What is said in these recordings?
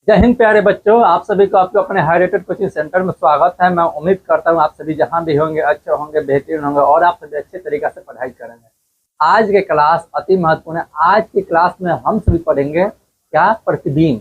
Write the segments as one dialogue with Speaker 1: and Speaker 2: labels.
Speaker 1: जय हिंद प्यारे बच्चों, आप सभी को आपके अपने हाई रेटेड कोचिंग सेंटर में स्वागत है। मैं उम्मीद करता हूँ आप सभी जहां भी होंगे अच्छे होंगे, बेहतरीन होंगे और आप सभी अच्छे तरीके से पढ़ाई करेंगे। आज के क्लास अति महत्वपूर्ण है। आज की क्लास में हम सभी पढ़ेंगे क्या, प्रतिबिंब।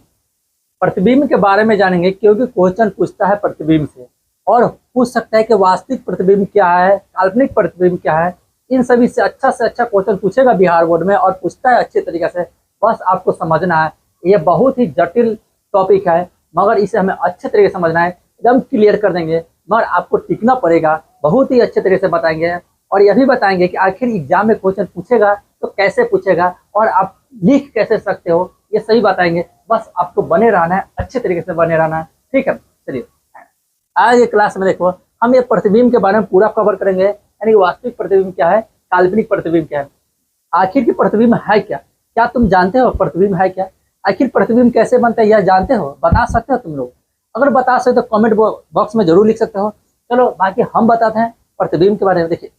Speaker 1: प्रतिबिंब के बारे में जानेंगे क्योंकि क्वेश्चन पूछता है प्रतिबिंब से और पूछ सकता है कि वास्तविक प्रतिबिंब क्या है, काल्पनिक प्रतिबिंब क्या है। इन सभी से अच्छा क्वेश्चन पूछेगा बिहार बोर्ड में और पूछता है अच्छे तरीके से। बस आपको समझना है, ये बहुत ही जटिल टॉपिक है मगर इसे हमें अच्छे तरीके से समझना है। एकदम क्लियर कर देंगे मगर आपको टिकना पड़ेगा। बहुत ही अच्छे तरीके से बताएंगे और यह भी बताएंगे कि आखिर एग्जाम में क्वेश्चन पूछेगा तो कैसे पूछेगा और आप लिख कैसे सकते हो, ये सही बताएंगे। बस आपको बने रहना है, अच्छे तरीके से बने रहना है। ठीक है, चलिए आज ये क्लास में देखो हम ये प्रतिबिंब के बारे में पूरा कवर करेंगे, यानी वास्तविक प्रतिबिंब क्या है, काल्पनिक प्रतिबिंब क्या है, आखिर की प्रतिबिंब है क्या। क्या तुम जानते हो प्रतिबिंब है क्या? आखिर प्रतिबिंब कैसे बनता है यह जानते हो? बता सकते हो तुम लोग? अगर बता सकते हो तो कमेंट बॉक्स में जरूर लिख सकते हो। चलो बाकी हम बताते हैं प्रतिबिंब के बारे में। देखिए,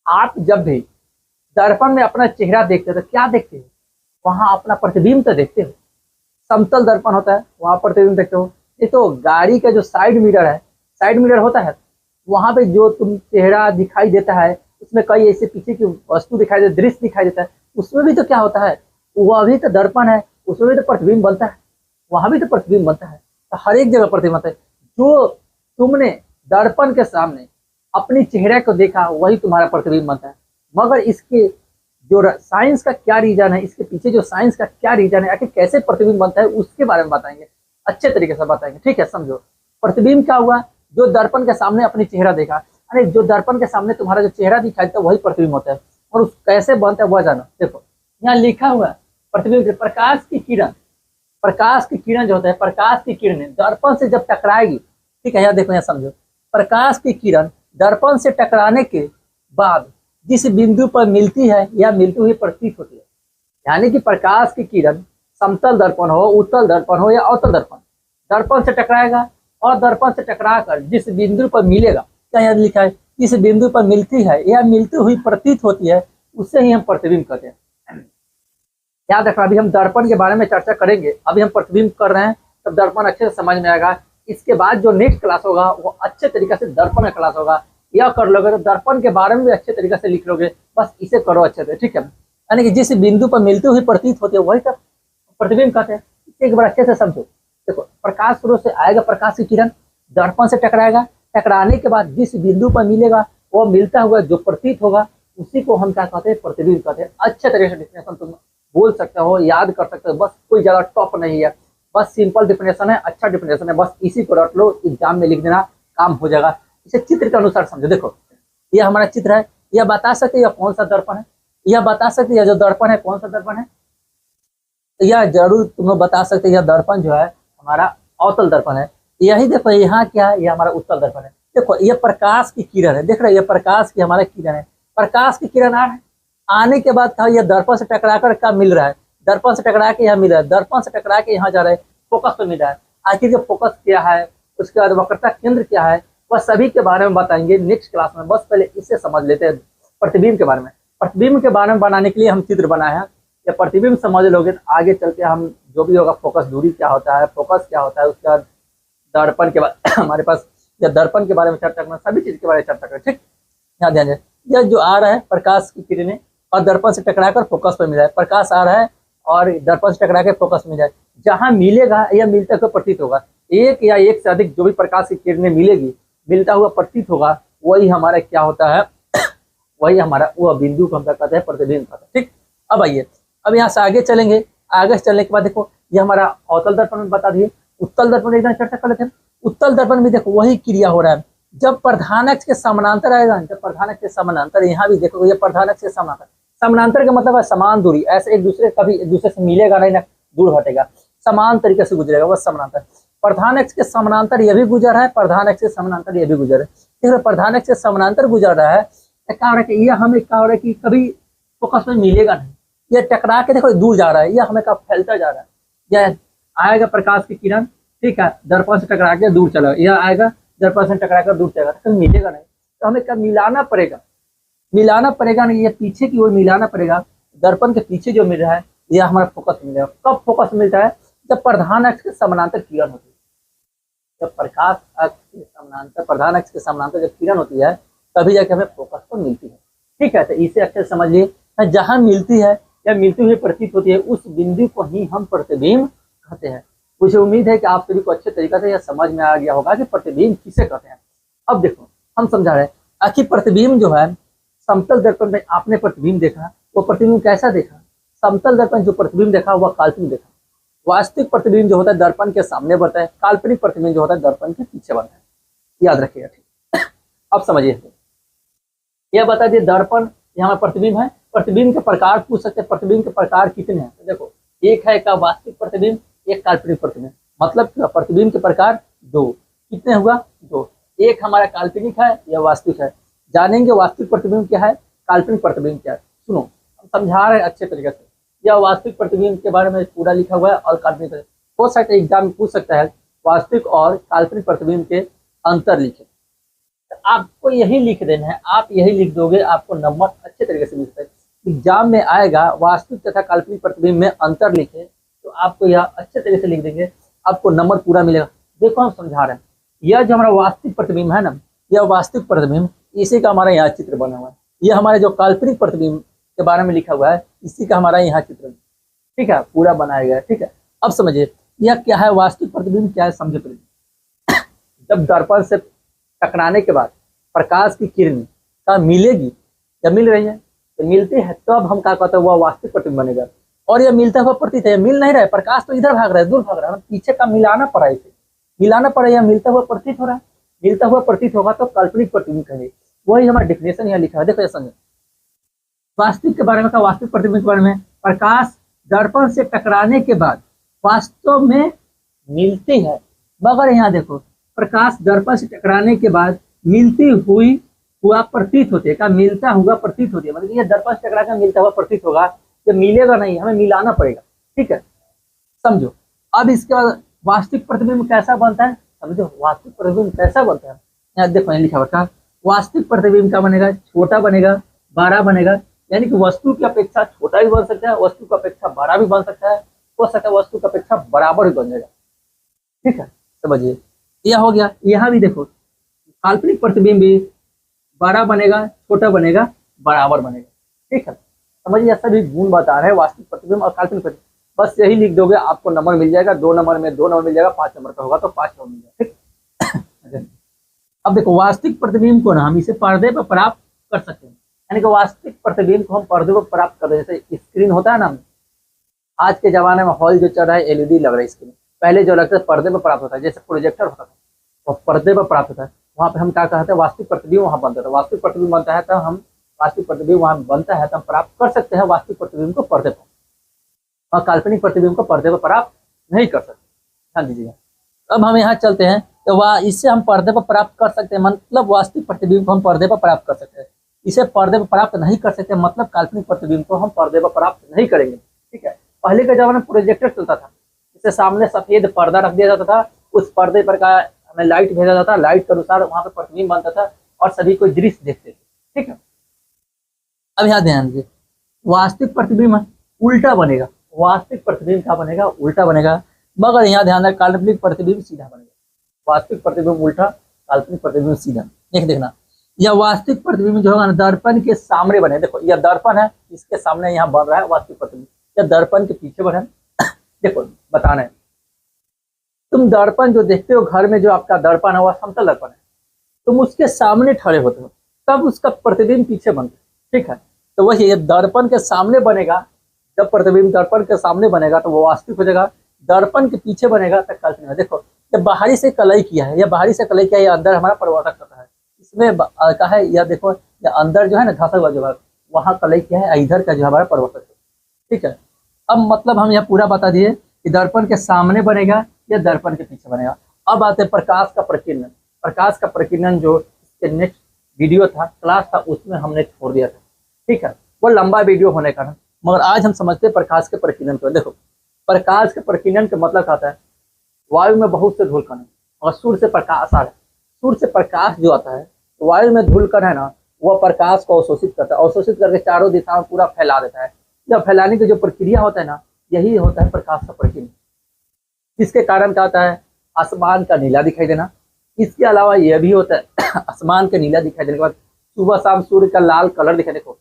Speaker 1: आप जब भी दर्पण में अपना चेहरा देखते हो तो क्या देखते हो? वहां अपना प्रतिबिंब तो देखते हो। समतल दर्पण होता है, वहां प्रतिबिंब देखते हो। ये तो गाड़ी का जो साइड मिरर है, साइड मिरर होता है, वहां पे जो तुम चेहरा दिखाई देता है उसमें कई ऐसे पीछे की वस्तु दिखाई देती, दृश्य दिखाई देता है, उसमें भी तो क्या होता है, वह भी तो दर्पण है, उसमें भी तो प्रतिबिंब बनता है, वहां भी तो प्रतिबिंब बनता है। तो हर एक जगह प्रतिबिंब बनता है। जो तुमने दर्पण के सामने अपनी चेहरे को देखा वही तुम्हारा प्रतिबिंब बनता है। मगर इसके जो साइंस का क्या रीजन है, इसके पीछे जो साइंस का क्या रीजन है, आखिर कैसे प्रतिबिंब बनता है उसके बारे में बताएंगे, अच्छे तरीके से बताएंगे। ठीक है, समझो प्रतिबिंब क्या हुआ। जो दर्पण के सामने अपनी चेहरा देखा, अरे जो दर्पण के सामने तुम्हारा जो चेहरा दिखाई देता है वही प्रतिबिंब होता है। और उस कैसे बनता है वह जानो। देखो यहाँ लिखा हुआ है प्रतिबिंब, प्रकाश की किरण, प्रकाश की किरण जो होता है, प्रकाश की किरण दर्पण से जब टकराएगी, ठीक है, यहाँ देखो, यहाँ समझो, प्रकाश की किरण दर्पण से टकराने के बाद जिस बिंदु पर मिलती है या मिलती हुई प्रतीत होती है, यानी कि प्रकाश की किरण समतल दर्पण हो, उत्तल दर्पण हो या अवतल दर्पण, दर्पण से टकराएगा और दर्पण से टकराकर जिस बिंदु पर मिलेगा, क्या यहाँ लिखा है, जिस बिंदु पर मिलती है या मिलती हुई प्रतीत होती है, उससे ही हम प्रतिबिंब कहते हैं। याद रखना, अभी हम दर्पण के बारे में चर्चा करेंगे, अभी हम प्रतिबिंब कर रहे हैं, तब दर्पण अच्छे से समझ में आएगा। इसके बाद जो नेक्स्ट क्लास होगा वो अच्छे तरीके से दर्पण का क्लास होगा। यह कर लोगे तो दर्पण के बारे में भी अच्छे तरीके से लिख लोगे। बस इसे करो अच्छे से, ठीक है। यानी कि जिस बिंदु पर मिलती हुई प्रतीत होती है वही तक प्रतिबिंब कहते हैं। एक बार अच्छे से समझो। देखो, प्रकाश स्रोत से आएगा प्रकाश की किरण, दर्पण से टकराएगा, टकराने के बाद जिस बिंदु पर मिलेगा वो मिलता हुआ जो प्रतीत होगा उसी को हम क्या कहते हैं, प्रतिबिंब कहते हैं। अच्छे तरीके से डिफिनेशन तुम बोल सकते हो, याद कर सकते हो, बस कोई ज्यादा टॉप नहीं है, बस सिंपल डिफिनेशन है, अच्छा डिफिनेशन है, बस इसी को रट लो, एग्जाम में लिख देना, काम हो जाएगा। इसे चित्र के अनुसार समझो। देखो यह हमारा चित्र है, यह बता सकते यह कौन सा दर्पण है, यह बता सकते यह जो दर्पण है कौन सा दर्पण है, तो यह जरूर तुम लोग बता सकते यह दर्पण जो है हमारा अवतल दर्पण है। यही देखो यहाँ क्या है, यह हमारा उत्तल दर्पण है। देखो यह प्रकाश की किरण है, देख रहे यह प्रकाश की हमारा किरण है, प्रकाश की किरण आ रहा है, आने के बाद कहा यह दर्पण से टकरा कर क्या मिल रहा है, दर्पण से टकरा के यहाँ मिल रहा है, दर्पण से टकरा के यहाँ जा रहा है, फोकस पे मिल रहा है। आखिर जो फोकस क्या है, उसके बाद वक्रता केंद्र क्या है, वह सभी के बारे में बताएंगे नेक्स्ट क्लास में। बस पहले इससे समझ लेते हैं प्रतिबिंब के बारे में। प्रतिबिंब के बारे में बनाने के लिए हम चित्र बनाए हैं। या प्रतिबिंब समझ लोगे तो आगे चल के हम जो भी होगा, फोकस दूरी क्या होता है, फोकस क्या होता है, उसके बाद दर्पण के बाद हमारे पास या दर्पण के बारे में चर्चा करना, सभी चीज के बारे में चर्चा करें। ठीक, यहाँ ध्यान दें, यह जो आ रहा है प्रकाश की किरणें और दर्पण से टकराकर फोकस पर मिला है, प्रकाश आ रहा है और दर्पण से टकरा के फोकस में जाए, जहां मिलेगा या मिलता हुआ प्रतीत होगा, एक या एक से अधिक जो भी प्रकाश की किरणें मिलेगी, मिलता हुआ प्रतीत होगा, वही हमारा क्या होता है वही हमारा वह बिंदु को हम क्या कहते हैं, प्रतिबिंब कहते हैं। ठीक, अब आइए, अब यहाँ से आगे चलेंगे। आगे चलने के बाद देखो ये हमारा अवतल दर्पण में बता दिए, उत्तल दर्पण एकदम चर्चा कर लेते हैं। उत्तल दर्पण में देखो वही क्रिया हो रहा है, जब प्रधान अक्ष के समानांतर आएगा, जब प्रधान अक्ष के समानांतर, यहाँ भी देखो ये प्रधान अक्ष के समानांतर, समानांतर का मतलब है समान दूरी, ऐसे एक दूसरे कभी एक दूसरे से मिलेगा नहीं ना, दूर हटेगा, समान तरीके से गुजरेगा, वह समानांतर। प्रधान अक्ष के समानांतर यह भी गुजर रहा है, प्रधान अक्ष के समानांतर यह भी गुजर है। देखो प्रधान अक्ष के समानांतर गुजर रहा है, क्या हो रहा है कि यह हमें क्या हो रहा है कि कभी फोकस में मिलेगा नहीं, यह टकरा के देखो दूर जा रहा है, यह हमें कब फैलता जा रहा है। यह आएगा प्रकाश की किरण, ठीक है, दर्पण से टकरा के दूर चला, यह आएगा दर्पण से टकरा कर दूर चलेगा, तो मिलेगा नहीं, तो हमें कब मिलाना पड़ेगा, मिलाना पड़ेगा नहीं, ये पीछे की ओर मिलाना पड़ेगा। दर्पण के पीछे जो मिल रहा है यह हमारा फोकस मिलेगा। कब फोकस मिलता है, जब प्रधान अक्ष के समानांतर किरण होती है, जब प्रकाश अक्ष के समानांतर, प्रधान अक्ष के समानांतर जब किरण होती है तभी जाके हमें फोकस पर मिलती है। ठीक है, तो इसे अच्छे से समझिए, जहां मिलती है या मिलती हुई प्रतीत होती है उस बिंदु को ही हम प्रतिबिंब कहते हैं। मुझे उम्मीद है कि आप सभी को अच्छे तरीके से यह समझ में आ गया होगा कि प्रतिबिंब किसे कहते हैं। अब देखो हम समझा रहे हैं, आखिर प्रतिबिंब जो है, समतल दर्पण में आपने प्रतिबिंब देखा, वो प्रतिबिंब कैसा देखा? समतल दर्पण जो प्रतिबिंब देखा वह काल्पनिक देखा। वास्तविक प्रतिबिंब जो होता है दर्पण के सामने बनता है, काल्पनिक प्रतिबिंब जो होता है दर्पण के पीछे बनता है। याद रखिएगा, ठीक। अब समझिए, यह बता दिए दर्पण यहाँ प्रतिबिंब है। प्रतिबिंब के प्रकार पूछ सकते हैं, प्रतिबिंब के प्रकार कितने हैं? तो देखो, एक है का वास्तविक प्रतिबिंब, एक काल्पनिक प्रतिबिंब। मतलब प्रतिबिंब के प्रकार दो। कितने हुआ? दो। एक हमारा काल्पनिक है या वास्तविक है। जानेंगे वास्तविक प्रतिबिंब क्या है, काल्पनिक प्रतिबिंब क्या है। सुनो, हम समझा रहे हैं अच्छे तरीके से। यह वास्तविक प्रतिबिंब के बारे में पूरा लिखा हुआ है और काल्पनिक हो सकता है एग्जाम में पूछ सकता है वास्तविक और काल्पनिक प्रतिबिंब के अंतर लिखे। आपको यही लिख देना है, आप यही लिख दोगे, आपको नंबर अच्छे तरीके से मिलता है। एग्जाम में आएगा वास्तविक तथा काल्पनिक प्रतिबिंब में अंतर लिखे तो आपको यह अच्छे तरीके से लिख देंगे, आपको नंबर पूरा मिलेगा। देखो हम समझा रहे हैं, यह जो हमारा वास्तविक प्रतिबिंब है ना, यह वास्तविक प्रतिबिंब, इसी का हमारा यहाँ चित्र बना हुआ है। यह हमारे जो काल्पनिक प्रतिबिंब के बारे में लिखा हुआ है, इसी का हमारा यहाँ चित्र, ठीक है, पूरा बनाया गया है। ठीक है, अब समझिए यह क्या है, वास्तविक प्रतिबिंब क्या है, समझे पहले। जब दर्पण से टकराने के बाद प्रकाश की किरण का मिलेगी, जब मिल रही है तो मिलती है, तो अब हम क्या कहते हैं, वह वास्तविक प्रतिबिंब बनेगा। और यह मिलता हुआ प्रतीत है, मिल नहीं रहा है, प्रकाश तो इधर भाग रहा है, दूर भाग रहा है, पीछे का मिलाना पड़ा, इसे मिलाना पड़ा, यह मिलता हुआ प्रतीत हो रहा है। मिलता हुआ प्रतीत होगा तो काल्पनिक प्रतिबिंब कहेंगे। वही हमारा डिफिनेशन यहाँ लिखा है, देखो ये समझे। वास्तविक के बारे में का, वास्तविक प्रतिबिंब के बारे में, प्रकाश दर्पण से टकराने के बाद वास्तव में मिलती है, मगर यहाँ देखो, प्रकाश दर्पण से टकराने के बाद मिलती हुई हुआ प्रतीत होती है, का मिलता हुआ प्रतीत होती है। मतलब ये दर्पण से टकरा कर मिलता हुआ प्रतीत होगा, ये मिलेगा नहीं, हमें मिलाना पड़ेगा। ठीक है, समझो। अब इसके बाद वास्तविक प्रतिबिंब कैसा बनता है, समझो वास्तविक प्रतिबिंब कैसा बनता है। यहाँ देखो यहाँ लिखा हुआ, वास्तविक प्रतिबिंब क्या बनेगा, छोटा बनेगा, बड़ा बनेगा, यानी कि वस्तु की अपेक्षा छोटा भी बन सकता है, वस्तु की अपेक्षा बड़ा भी बन सकता है, हो सकता है वस्तु की अपेक्षा बराबर भी बन जाएगा। ठीक है, समझिए, यह हो गया। यहाँ भी देखो, काल्पनिक प्रतिबिंब भी बड़ा बनेगा, छोटा बनेगा, बराबर बनेगा। ठीक है, समझिए, सभी गुण बता रहे हैं वास्तविक प्रतिबिंब और काल्पनिक प्रतिबिंब। बस यही लिख दोगे, आपको नंबर मिल जाएगा। 2 नंबर में 2 नंबर मिल जाएगा, 5 नंबर का होगा तो 5 नंबर मिल जाएगा। ठीक। अब देखो, वास्तविक प्रतिबिंब को ना हम इसे पर्दे पर प्राप्त कर सकते हैं, यानी कि वास्तविक प्रतिबिंब को हम पर्दे पर प्राप्त कर, जैसे स्क्रीन होता है ना, आज के जमाने में हॉल जो चल रहा है एलईडी लग रहा है स्क्रीन, पहले जो लगता है पर्दे पर प्राप्त होता है, जैसे प्रोजेक्टर होता था वो पर्दे पर प्राप्त होता है। वहाँ पे हम क्या कहते हैं, वास्तविक प्रतिबिंब वहाँ बनता था। वास्तविक प्रतिबिंब बनता है तो हम वास्तविक प्रतिबिंब वहाँ बनता है तो हम प्राप्त कर सकते हैं वास्तविक प्रतिबिंब को पर्दे पर, और काल्पनिक प्रतिबिंब को पर्दे पर प्राप्त नहीं कर सकते। ध्यान दीजिएगा। अब हम यहाँ चलते हैं, तो वह इससे हम पर्दे पर प्राप्त कर सकते हैं, मतलब वास्तविक प्रतिबिंब को हम पर्दे पर प्राप्त कर सकते हैं। इसे पर्दे पर प्राप्त नहीं कर सकते, मतलब काल्पनिक प्रतिबिंब को हम पर्दे पर प्राप्त नहीं करेंगे। ठीक है, पहले के जमाने में प्रोजेक्टर चलता था, इससे सामने सफेद पर्दा रख दिया जाता था, उस पर्दे पर का हमें लाइट भेजा जाता था, लाइट के अनुसार वहाँ पे प्रतिबिंब बनता था और सभी कोई दृश्य देखते थे। ठीक है, अब यहाँ ध्यान दीजिए, वास्तविक प्रतिबिंब उल्टा बनेगा। वास्तविक प्रतिबिंब क्या बनेगा, उल्टा बनेगा, मगर यहाँ ध्यान दें, काल्पनिक प्रतिबिंब सीधा बनेगा। वास्तविक प्रतिबिंब उल्टा, काल्पनिक प्रतिबिंब सीधा। देखना, यह वास्तविक प्रतिबिंब जो होगा दर्पण के सामने बने। देखो यह दर्पण है, इसके सामने यहाँ बन रहा है वास्तविक प्रतिबिंब, यह दर्पण के पीछे बने। देखो बताना है, तुम दर्पण जो देखते हो घर में, जो आपका दर्पण है वह समतल दर्पण है, तुम उसके सामने खड़े होते हो तब उसका प्रतिबिंब पीछे बनता है। ठीक है, तो वही दर्पण के सामने बनेगा, जब प्रतिबिंब दर्पण के सामने बनेगा तो वो वास्तविक हो जाएगा, दर्पण के पीछे बनेगा तो काल्पनिक। देखो जब बाहरी से कलई किया है, या बाहरी से कलई किया है, अंदर हमारा परिवर्तक करता है, इसमें क्या है, या देखो या अंदर जो है ना घासा हुआ जो है वहाँ कलई किया है, इधर का जो हमारा परिवर्तक है। ठीक है, अब मतलब हम यहाँ पूरा बता दिए कि दर्पण के सामने बनेगा या दर्पण के पीछे बनेगा। अब आते हैं प्रकाश का प्रकीर्णन। प्रकाश का प्रकीर्णन जो इसके नेक्स्ट वीडियो था, क्लास था, उसमें हमने छोड़ दिया था। ठीक है, वो लंबा वीडियो होने का, मगर आज हम समझते हैं प्रकाश के प्रकीर्णन को। देखो प्रकाश के प्रकीर्णन का मतलब आता है, वायु में बहुत से धूलकण है और सूर्य से प्रकाश आ रहा है, सूर्य से प्रकाश जो आता है, वायु में धूलकण है ना, वह प्रकाश को अवशोषित करता है, अवशोषित करके चारों दिशाओं में पूरा फैला देता है। जब फैलाने की जो प्रक्रिया होता है ना, यही होता है प्रकाश का प्रकीर्णन। इसके कारण क्या होता है, आसमान का नीला दिखाई देना। इसके अलावा यह भी होता है आसमान का नीला दिखाई देने के बाद सुबह शाम सूर्य का लाल कलर दिखाई। देखो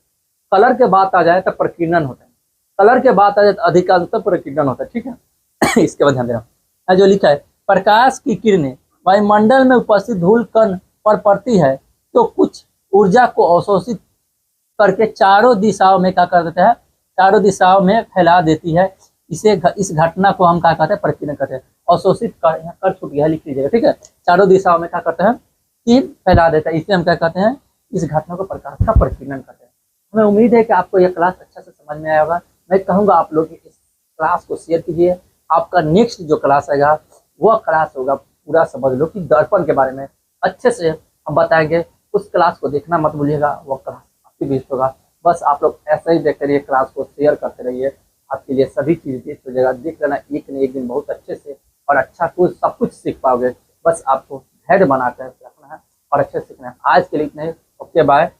Speaker 1: कलर के बात आ जाए तो प्रकीर्णन होता है, कलर के बात आ जाए तो अधिकांशतः प्रकीर्णन होता है, ठीक है। इसके बाद ध्यान देना, जो लिखा है प्रकाश की किरणें वायुमंडल में उपस्थित धूल कण पर पड़ती है तो कुछ ऊर्जा को अवशोषित करके चारों दिशाओं में क्या कर देता है, चारों दिशाओं में फैला देती है। इस घटना को हम क्या कहते हैं, प्रकीर्णन कहते हैं। अवशोषित कर छूट गया, लिख लीजिएगा, ठीक है। चारों दिशाओं में क्या करते हैं कि फैला देता है, इसे हम क्या कहते हैं, इस घटना को प्रकाश का प्रकीर्णन कहते हैं। हमें उम्मीद है कि आपको यह क्लास अच्छा से समझ में आया होगा। मैं कहूँगा आप लोग इस क्लास को शेयर कीजिए। आपका नेक्स्ट जो क्लास आएगा वह क्लास होगा, पूरा समझ लो कि दर्पण के बारे में अच्छे से हम बताएंगे। उस क्लास को देखना मत भूलिएगा, वह क्लास आपके बीच होगा। बस आप लोग ऐसा ही देखते रहिए, क्लास को शेयर करते रहिए, आपके लिए सभी चीज़ बेस्ट हो जाएगा। देख लेना एक न एक दिन बहुत अच्छे से और अच्छा कुछ सब कुछ सीख पाओगे। बस आपको धैर्य बनाकर रखना है और अच्छे से सीखना है। आज के लिए इतना ही, ओके बाय।